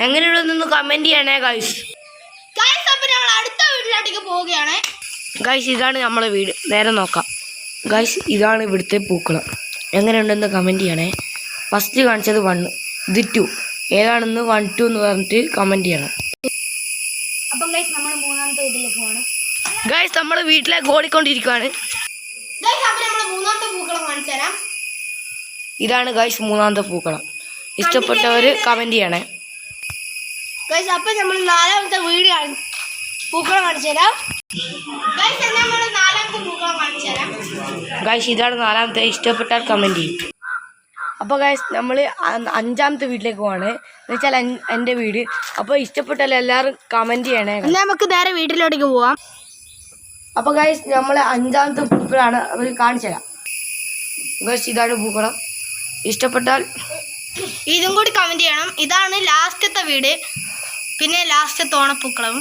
എങ്ങനെയുണ്ടെന്ന് കമന്റ് ചെയ്യണേ ഗൈസ്. അപ്പോൾ ഞങ്ങൾ അടുത്ത വീട്ടിലോട്ടേക്ക് പോവുകയാണ്. ഗൈസ് ഇതാണ് നമ്മളെ വീട്. നേരെ നോക്കാം. ഗൈസ് ഇതാണ് ഇവിടുത്തെ പൂക്കളം. എങ്ങനെയുണ്ടെന്ന് കമന്റ് ചെയ്യണേ. ഫസ്റ്റ് കാണിച്ചത് 1, ഇത് 2. ഏതാണെന്ന് 1, 2 എന്ന് പറഞ്ഞിട്ട് കമന്റ് ചെയ്യണം. അപ്പം ഗൈസ് നമ്മൾ മൂന്നാമത്തെ വീട്ടിലേക്ക് പോവാണ്. ഗൈസ് നമ്മൾ വീട്ടിലേക്ക് ഓടിക്കൊണ്ടിരിക്കുകയാണ്. ഗൈസ് അപ്പോൾ നമ്മൾ മൂന്നാമത്തെ പൂക്കളം കാണിച്ചു തരാം. ഇതാണ് ഗൈസ് മൂന്നാമത്തെ പൂക്കളം. ഇഷ്ടപ്പെട്ടവർ കമന്റ് ചെയ്യണേ. ഗൈസ് അപ്പോൾ നമ്മൾ നാലാമത്തെ വീട് പൂക്കളം കാണിച്ചു തരാം. ഗൈസ് നമ്മൾ നാലാമത്തെ പൂക്കളം കാണിച്ചു തരാം. ഗൈസ് ഇതാണ് നാലാമത്തെ. ഇഷ്ടപ്പെട്ടാൽ കമന്റ് ചെയ്യും. അപ്പോൾ ഗൈസ് നമ്മൾ 5ാമത്തെ വീട്ടിലേക്ക് പോവാണ്. എന്ന് വെച്ചാൽ എൻ്റെ വീട്. അപ്പോൾ ഇഷ്ടപ്പെട്ടാൽ എല്ലാവരും കമന്റ് ചെയ്യണേ. നമുക്ക് നേരെ വീട്ടിലോട്ടേക്ക് പോവാം. അപ്പോൾ ഗൈസ് നമ്മൾ 5ാമത്തെ പൂക്കളാണ് അവർ കാണിച്ചു തരാം. ഗൈസ് ഇതാണ് പൂക്കളം. ഇഷ്ടപ്പെട്ടാൽ ഇതും കൂടി കമന്റ് ചെയ്യണം. ഇതാണ് ലാസ്റ്റത്തെ വീട്, പിന്നെ ലാസ്റ്റത്തെ ഓണപ്പൂക്കളം.